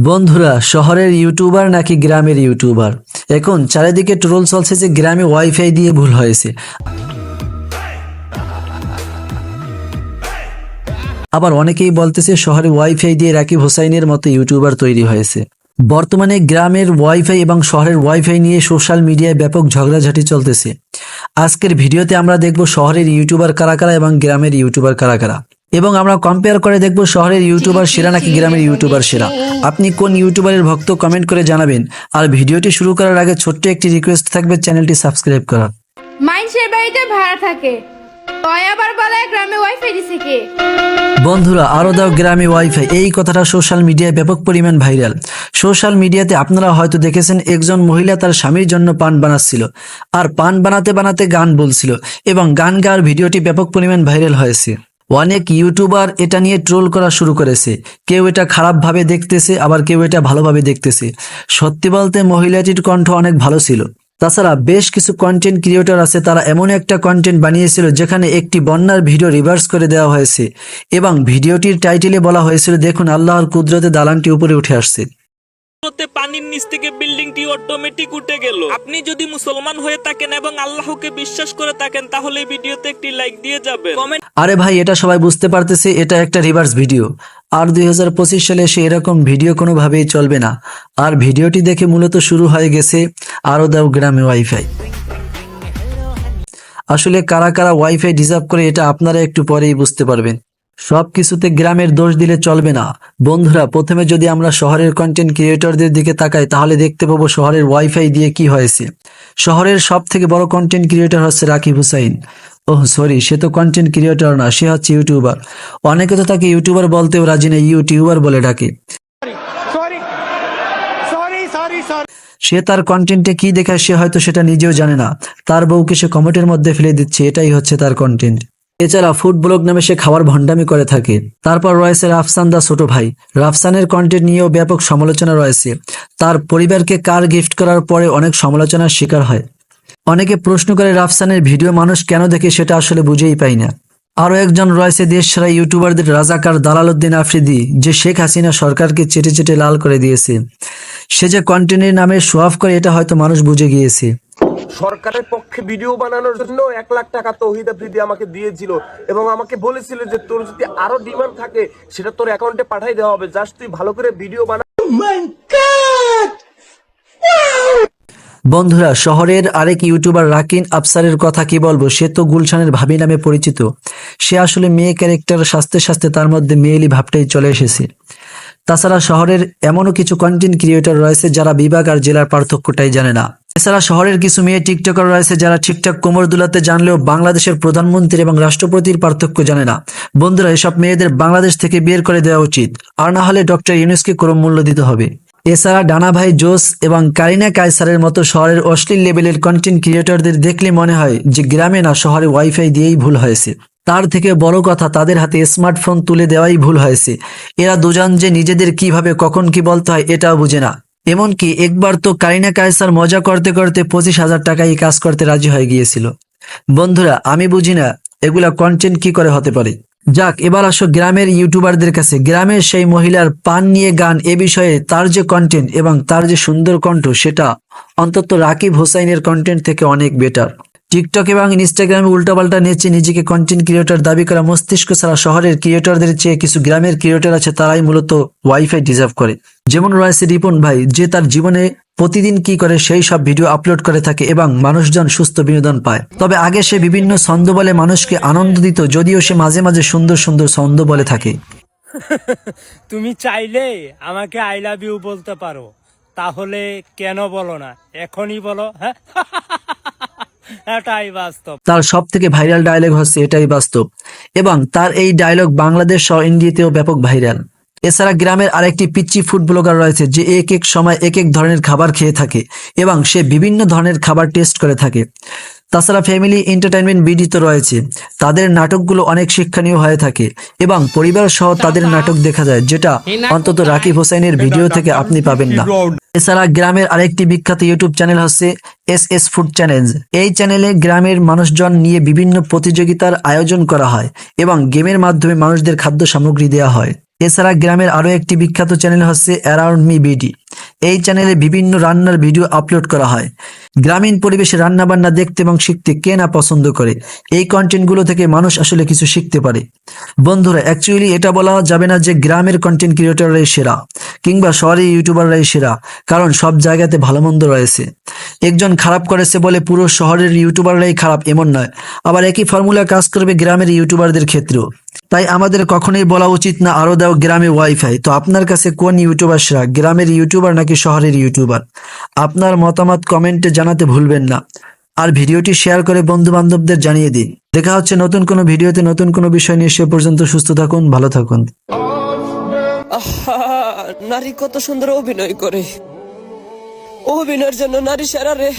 বন্ধুরা, শহরের ইউটিউবার নাকি গ্রামের ইউটিউবার? এখন চারিদিকে ট্রোল চলছে যে গ্রামে ওয়াইফাই দিয়ে ভুল হয়েছে, আবার অনেকেই বলতেছে শহরে ওয়াইফাই দিয়ে রাকিব হোসাইনের মতো ইউটিউবার তৈরি হয়েছে। বর্তমানে গ্রামের ওয়াইফাই এবং শহরের ওয়াইফাই নিয়ে সোশ্যাল মিডিয়ায় ব্যাপক ঝগড়াঝাটি চলতেছে। আজকের ভিডিওতে আমরা দেখব শহরের ইউটিউবার কারা কারা এবং গ্রামের ইউটিউবার কারা কারা, এবং আমরা কম্পেয়ার করে দেখব শহরের ইউটিউবার সেরা নাকি গ্রামের ইউটিউবার সেরা। আপনি কোন ইউটিউবারের ভক্ত কমেন্ট করে জানাবেন। আর ভিডিওটি শুরু করার আগে ছোট্ট একটি রিকোয়েস্ট থাকবে, চ্যানেলটি সাবস্ক্রাইব করার। মানুষের বাড়িতে ভাড়া থাকে, তয় আবার বলে গ্রামে ওয়াইফাই দিছে কে? বন্ধুরা, আরো দাও গ্রামে ওয়াইফাই, এই কথাটা সোশ্যাল মিডিয়ায় ব্যাপক পরিমাণ ভাইরাল। সোশ্যাল মিডিয়াতে আপনারা হয়তো দেখেছেন একজন মহিলা তার স্বামীর জন্য পান বানাচ্ছিল, আর পান বানাতে বানাতে গান বলছিল, এবং গান গাওয়ার ভিডিওটি ব্যাপক পরিমাণ ভাইরাল হয়েছে। অনেক ইউটিউবার এটা নিয়ে ট্রোল করা শুরু করেছে। কেউ এটা খারাপভাবে দেখতেছে, আবার কেউ এটা ভালোভাবে দেখতেছে। সত্যি বলতে মহিলাটির কণ্ঠ অনেক ভালো ছিল। তাছাড়া বেশ কিছু কন্টেন্ট ক্রিয়েটর আছে, তারা এমন একটা কন্টেন্ট বানিয়েছিল যেখানে একটি বন্যার ভিডিও রিভার্স করে দেওয়া হয়েছে, এবং ভিডিওটির টাইটেলে বলা হয়েছিল, দেখুন আল্লাহর কুদরতে দালানটি উপরে উঠে আসছে। পানির নিচ থেকে বিল্ডিংটি অটোমেটিক উঠে গেল। আপনি যদি মুসলমান হয়ে থাকেন এবং আল্লাহকে বিশ্বাস করে থাকেন, তাহলে ভিডিওতে একটি লাইক দিয়ে যাবেন। আরে ভাই, এটা সবাই বুঝতে পারতেছে এটা একটা রিভার্স ভিডিও, আর 2025 সালে এসে এরকম ভিডিও কোনোভাবেই চলবে না। আর ভিডিওটি দেখে মূলত শুরু হয়ে গেছে আরো দাও গ্রামে ওয়াইফাই। আসলে কারা কারা ওয়াইফাই ডিজার্ভ করে এটা আপনারা একটু পরেই বুঝতে পারবেন। সবকিছুতে গ্রামের দোষ দিলে চলবে না। বন্ধুরা, প্রথমে যদি আমরা শহরের কন্টেন্ট ক্রিয়েটরদের দিকে তাকাই, তাহলে দেখতে পাবো শহরের ওয়াইফাই দিয়ে কি হয়েছে। শহরের সব থেকে বড় কন্টেন্ট ক্রিয়েটর হচ্ছে রাকিব হোসাইন। ওহ সরি, সে তো কন্টেন্ট ক্রিয়েটর না, সে হচ্ছে ইউটিউবার। অনেকে তো তাকে ইউটিউবার বলতেও রাজি নেই, ইউটিউবার বলে ডাকে। সে তার কন্টেন্টে কি দেখায় সে হয়তো সেটা নিজেও জানে না। তার বউকে সে কমেন্টের মধ্যে ফেলে দিচ্ছে, এটাই হচ্ছে তার কন্টেন্ট। এছাড়া ফুড ব্লগ নামে সে খাবার ভণ্ডামি করে থাকে। তারপর রয়েছে রাফসান দা ছোট ভাই। রাফসানের কন্টেন্ট নিয়েও ব্যাপক সমালোচনা রয়েছে। তার পরিবারকে কার গিফট করার পরে অনেক সমালোচনার শিকার হয়। অনেকে প্রশ্ন করে রাফসানের ভিডিও মানুষ কেন দেখে, সেটা আসলে বুঝেই পাই না। আরো একজন রয়েছে দেশ ছাড়া ইউটিউবারদের রাজাকার দালাল উদ্দিন আফ্রিদি, যে শেখ হাসিনা সরকারকে চেটে চেটে লাল করে দিয়েছে। সে যে কন্টেন্টের নামে শো অফ করে, এটা হয়তো মানুষ বুঝে গিয়েছে। সরকারের পক্ষে ভিডিও বানানোর জন্য 1 লাখ টাকা তৌহিদ আফ্রিদি আমাকে দিয়েছিল, এবং আমাকে বলেছিল যে তোর যদি আরো ডিমান্ড থাকে সেটা তোর অ্যাকাউন্টে পাঠাই দেওয়া হবে, জাস্ট তুই ভালো করে ভিডিও বানা। বন্ধুরা, শহরের আরেক ইউটিউবার রাকিন আফসারের কথা কি বলবো, সে তো গুলশানের ভাবি নামে পরিচিত। সে আসলে মেয়ে ক্যারেক্টার সাজতে সাজতে তার মধ্যে মেয়েলি ভাবটাই চলে এসেছে। তাছাড়া শহরের এমনও কিছু কন্টেন্ট ক্রিয়েটর রয়েছে যারা বিভাগ আর জেলার পার্থক্যটাই জানে না। এছাড়া শহরের কিছু মেয়ে টিকটকার রয়েছে যারা ঠিকঠাক কোমর দুলাতে জানলেও বাংলাদেশের প্রধানমন্ত্রী এবং রাষ্ট্রপতির পার্থক্য জানে না। বন্ধুরা, এসব মেয়েদের বাংলাদেশ থেকে বের করে দেওয়া উচিত, আর না হলে ডক্টর ইউনূসকে ক্রম মূল্য দিতে হবে। এছাড়া ডানা ভাই জোস এবং কারিনা কায়সারের মতো শহরের অশ্লীল লেভেলের কন্টেন্ট ক্রিয়েটরদের দেখলে মনে হয় যে গ্রামে না, শহরে ওয়াইফাই দিয়েই ভুল হয়েছে। তার থেকে বড় কথা, তাদের হাতে স্মার্টফোন তুলে দেওয়াই ভুল হয়েছে। এরা দুজন যে নিজেদের কিভাবে কখন কি বলতে হয় এটাও বুঝে না। এমনকি একবার তো কারিনা কায়সার মজা করতে করতে 25,000 টাকায় কাজ করতে রাজি হয়ে গিয়েছিল। বন্ধুরা, আমি বুঝি না এগুলা কন্টেন্ট কি করে হতে পারে। যাক, এবার আসো গ্রামের ইউটিউবারদের কাছে। গ্রামের সেই মহিলার পান নিয়ে গান, এ বিষয়ে তার যে কন্টেন্ট এবং তার যে সুন্দর কণ্ঠ, সেটা অন্তত রাকিব হোসাইনের কন্টেন্ট থেকে অনেক বেটার। টিকটক এবং ইনস্টাগ্রামে উল্টাপাল্টা নেচে নিজেকে কন্টেন্ট ক্রিয়েটর দাবি করা মস্তিষ্ক ছাড়া শহরের ক্রিয়েটরদের চেয়ে কিছু গ্রামের ক্রিয়েটর আছে, তারাই মূলত ওয়াইফাই ডিজার্ভ করে। যেমন রয়েছে রিপন ভাই, যে তার জীবনে প্রতিদিন কি করে সেই সব ভিডিও আপলোড করে থাকে এবং মানুষজন সুস্থ বিনোদন পায়। তবে আগে সে বিভিন্ন ছন্দ বলে মানুষকে আনন্দ দিত, যদিও সে মাঝে মাঝে সুন্দর সুন্দর ছন্দ বলে থাকে। তুমি চাইলে আমাকে আই লাভ ইউ বলতে পারো, তাহলে কেন বলো না, এখনই বলো। হ্যাঁ, এটাই বাস্তব। তার সব থেকে ভাইরাল ডায়লগ হচ্ছে এটাই বাস্তব, এবং তার এই ডায়লগ বাংলাদেশ সহ ইন্ডিয়াতেও ব্যাপক ভাইরাল। এছাড়া গ্রামের আরেকটি পিচ্চি ফুড ব্লগার রয়েছে, যে এক এক সময় এক এক ধরনের খাবার খেয়ে থাকে এবং সে বিভিন্ন ধরনের খাবার টেস্ট করে থাকে। তাছাড়া ফ্যামিলি এন্টারটেইনমেন্ট বিডি তো রয়েছে, তাদের নাটকগুলো অনেক শিক্ষণীয় হয়ে থাকে এবং পরিবার সহ তাদের নাটক দেখা যায়, যেটা অন্তত রাকিব হোসাইনের ভিডিও থেকে আপনি পাবেন না। এছাড়া গ্রামের আরেকটি বিখ্যাত ইউটিউব চ্যানেল হচ্ছে এস ফুড চ্যানেল। এই চ্যানেলে গ্রামের মানুষজন নিয়ে বিভিন্ন প্রতিযোগিতার আয়োজন করা হয় এবং গেমের মাধ্যমে মানুষদের খাদ্য সামগ্রী দেওয়া হয়। এছাড়া গ্রামের আরো একটি বিখ্যাত চ্যানেল হচ্ছে অ্যারাউন্ড মি বিডি। এই চ্যানেলে বিভিন্ন রান্নার ভিডিও আপলোড করা হয়। গ্রামীণ পরিবেশে রান্না বান্না দেখতে এবং শিখতে কে না পছন্দ করে। এই কন্টেন্টগুলো থেকে মানুষ আসলে কিছু শিখতে পারে। বন্ধুরা, অ্যাকচুয়ালি এটা বলা যাবে না যে গ্রামের কন্টেন্ট ক্রিয়েটররাই সেরা কিংবা শহরের ইউটিউবাররাই সেরা, কারণ সব জায়গাতে ভালো মন্দ রয়েছে। একজন খারাপ করেছে বলে পুরো শহরের ইউটিউবাররাই খারাপ এমন নয়, আবার একই ফর্মুলা কাজ করবে গ্রামের ইউটিউবারদের ক্ষেত্রেও। তাই আমাদের কখনোই বলা উচিত না আরো দাও গ্রামে ওয়াইফাই। তো আপনার কাছে কোন ইউটিউবার সেরা, গ্রামের ইউটিউবার নাকি শহরের ইউটিউবার? আপনার মতামত কমেন্টে জানাতে ভুলবেন না। আর ভিডিওটি শেয়ার করে বন্ধু বান্ধবদের জানিয়ে দিন। দেখা হচ্ছে নতুন কোনো ভিডিওতে নতুন কোনো বিষয় নিয়ে। সে পর্যন্ত সুস্থ থাকুন, ভালো থাকুন। আহা, নারী কত সুন্দর অভিনয় করে, অভিনয়ের জন্য নারী সেরা রে।